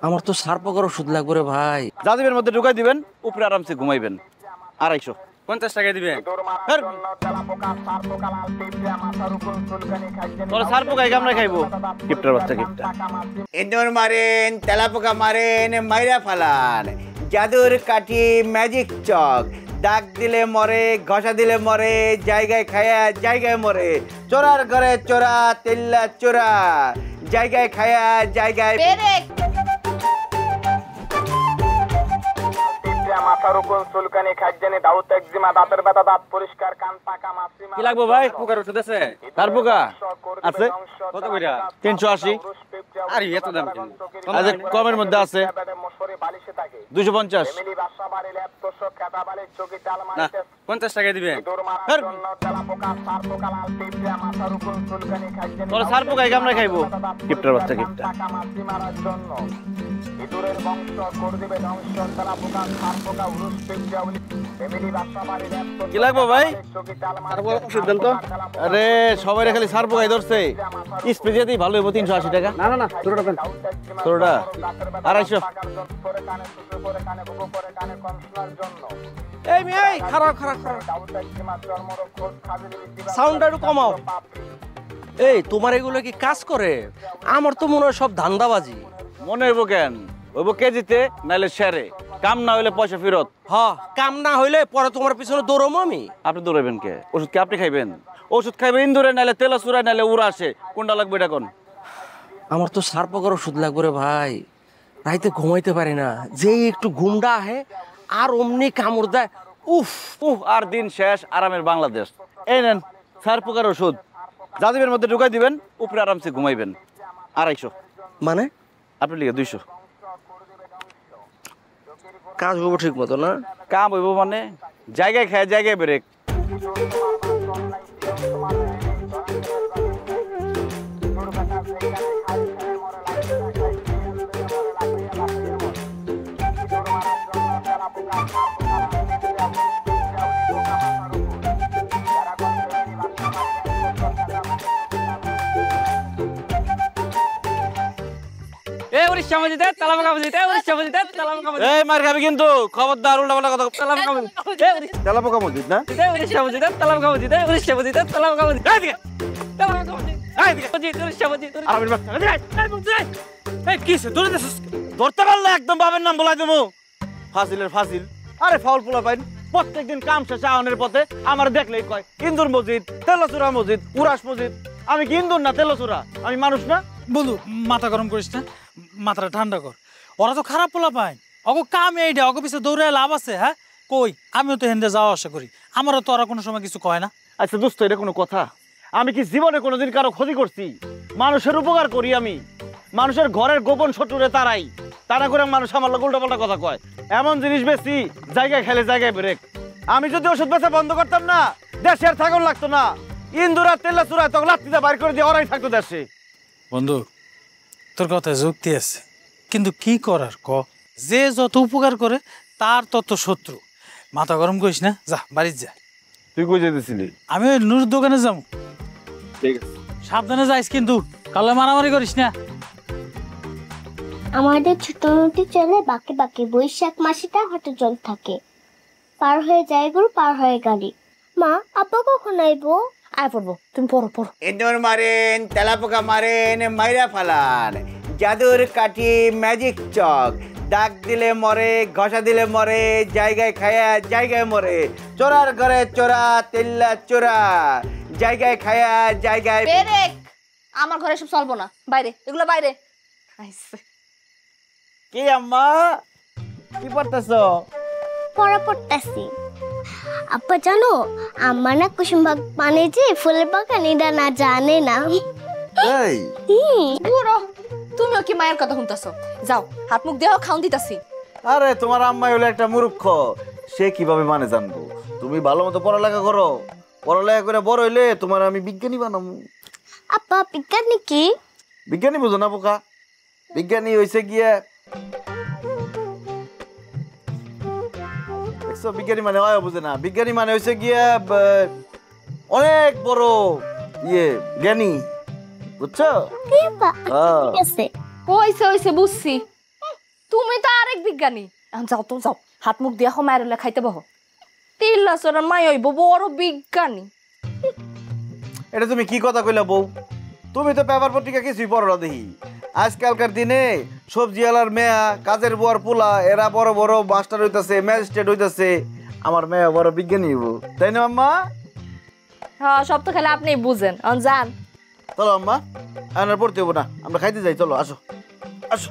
আমার তো সারপকার ওষুধ লাগবে রে ভাই। জাজিবের মধ্যে ঢুকাই দিবেন, উপরে আরামসে ঘুমাইবেন। 250 50 টাকা দিবেন। তোরা সারপোকা আমরা খাইবো। কিপটার বাচ্চা কিপটা। ইঁদুর মারেন, তেলাপোকা মারেন, মাইরা ফালান, জাদুর কাঠি, ম্যাজিক চক, দাগ দিলে মরে, ঘষা দিলে মরে, জায়গায় খায়া জায়গায় মরে, চোরার ঘরে চোরা, তেল্লা চোরা, জায়গায় খায়া জায়গায় মাথার উপর চুলকানি, খাদ্যানি, দাউত, একজিমা, দাঁতের ব্যথা, দাঁত পরিষ্কার, কান পাকা, মাছি কি লাগবে ভাই? পোকার ওষুধ আছে? সারপোকা আছে কত কইরা? 380। আরে এত দাম কেন? আজ কমের মধ্যে আছে 250। না 50 টাকা দিবেন। তোরা সারপোকা আমরা খাইবো। কিপটার বাচ্চা কিপটা। ইঁদুরের বংশ করে দিবে ধ্বংস, তেলাপোকা, সারপোকা, উরুস, পিঁপড়াউলি, ফ্যামিলি বাসা বাড়ি, কি লাগবে ভাই? আরে সবাই খালি সারপোকাই ধরছে। স্প্রে দিয়েই ভালো হইব। 380 টাকা। না না না তোরটা দেন। তোরটা 250। এই মেয়ে এই খারাপ খারাপ খারাপ সাউন্ডটা একটু কমাও। এই তোমার এগুলো কি কাজ করে? আমার তো মনে হয় সব ধান্দাবাজি। মনে হইব কেন? হইব কেজিতে নাইলে শেরে। কাম না হইলে পয়সা ফেরত। হ্যাঁ কাম না হইলে পরে তোমার পিছনে দৌড়মো আমি। আপনি দৌড়াইবেন কে? ওষুধ কি আপনি খাইবেন? ওষুধ খাইবেন ইন্দুরে, নাইলে তেলাসুরা, নাইলে উড়া আসে। কোনটা লাগবে এটা কোন? আমার তো সারপকার ওষুধ লাগবে রে ভাই। রাইতে ঘুমাইতে পারি না, যেই একটু ঘুমটা আহে আর অমনি কামড় দেয়। উফ আর দিন শেষ, আরামের বাংলাদেশ। এই নেন সারপোকার ওষুধ, জাজিবের মধ্যে ঢুকাই দিবেন, উপরে আরামসে ঘুমাইবেন। 250। মানে আপনার লিগে 200। কাজ হবো ঠিক মতো না? কাম হইব মানে জায়গায় খায় জায়গায় ব্রেক। কিন্তু খবরদার উল্টাপাল্টা কথা। তেলাপোকা মসজিদ না? ধরতে পারলে একদম বাবার নাম বলাই দেবো। ফাজিলের ফাজিল। আরে ফাউল পোলা পাইন প্রত্যেকদিন কাম শেষে আহনের পথে আমার দেখলেই কয় ইন্দুর মসজিদ, তেলাচুরা মসজিদ, উরাস মসজিদ। আমি কি ইন্দুর না তেলাচুরা? আমি মানুষ না? বন্ধু মাথা গরম করিস না, মাথাটা ঠান্ডা কর। ওরা তো খারাপ পোলা পায়, অগো কাম এইটা, অগো পিছিয়ে দৌড়ে লাভ আছে? হ্যাঁ কই, আমিও তো হেন্দে যাওয়া আসা করি, আমারও তো ওরা কোনো সময় কিছু কয় না। আচ্ছা দোস্ত, এটা কোনো কথা? আমি কি জীবনে কোনোদিন কারো ক্ষতি করছি? মানুষের উপকার করি আমি। মানুষের ঘরের গোপন শত্রুরে তারাই, তারা করে মানুষ আমার লোক উল্টাপাল্টা কথা কয়। এমন জিনিস বেশি জায়গায় খেলে জায়গায় ব্রেক। আমি যদি ওষুধ বেচা বন্ধ করতাম না, দেশে আর থাকুন লাগতো না। ইন্দুরা তেলাচুরা তখন লাত্তিতে বাইর করে দিয়ে ওরাই থাকতো দেশে। বন্ধু তোর কথায় যুক্তি আছে, কিন্তু কি করার ক? যে যত উপকার করে তার তত শত্রু। মাথা গরম করিস না, যা বাড়ির যা। তুই কই যেতেছিলি? আমি ওই নুর দোকানে যাবো। ঠিক আছে, সাবধানে যাইস কিন্তু, কালে মারামারি করিস না। আমাদের ছোট নদী চলে বাঁকে বাঁকে, বৈশাখ মাসিটা হাঁটু জল থাকে, পার হয়ে যায় গরু, পার হয়ে গাড়ি। মা আব্বা কখন আইবো? আয় পড়বো, তুমি পড়ো পড়ো। ইঁদুর মারেন, তেলাপোকা মারেন, মাইরা ফালান, জাদুর কাঠি, ম্যাজিক চক, দাগ দিলে মরে, ঘষা দিলে মরে, জায়গায় খায়া জায়গায় মরে, চোরার ঘরে চোরা, তেল্লা চোরা, জায়গায় খায়া জায়গায়। আমার ঘরে সব চলবো না, বাইরে এগুলো বাইরে। কি আম্মা কি পড়তেছো? পড়া পড়তেছি। আব্বা জানো, আম্মা না কুসুমবাগ মানে যে ফুলের বাগান এটা না জানে না। এই বুড়ো, তুমিও কি মায়ের কথা শুনতেছো? যাও হাত মুখ দেহ, খাওন দিতাছি। আরে তোমার আম্মাই হলো একটা মূর্খ, সে কিভাবে মানে জানবো? তুমি ভালো মতো পড়ালেখা করো, পড়ালেখা করে বড় হইলে তোমার আমি বিজ্ঞানী বানাবো। আব্বা বিজ্ঞানী কি? বিজ্ঞানী বুঝো না বোকা? বিজ্ঞানী হইছে গিয়ে, বিজ্ঞানী মানে হয় বুঝে না। বিজ্ঞানী মানে হইছে গিয়ে অনেক বড় জ্ঞানী, বুঝছো? ঠিক আছে হইছে হইছে বুঝছি। তুমি তো আরেক বিজ্ঞানী। এখন যাও তো যাও, হাত মুখ দিয়া মায়ের হলে খাইতে বহ। তিল্লাচরের মাই হইব বড় বিজ্ঞানী। এটা তুমি কি কথা কইলা বউ? তুমি তো পেপার পত্রিকা কিছুই পড়ো না দেখি। আজকালকার দিনে সবজিওয়ালার মেয়া, কাজের বুয়ার পোলা, এরা বড় বড় মাস্টার হইতাছে, ম্যাজিস্ট্রেট হইতাছে। আমার মেয়া বড় বিজ্ঞানী হইব, তাই না আম্মা? হ্যাঁ, সব তো খেলে আপনি বুঝেন। যান। চলো আম্মা, আর পড়তে হবো না, আমরা খাইতে যাই। চলো আসো আসো।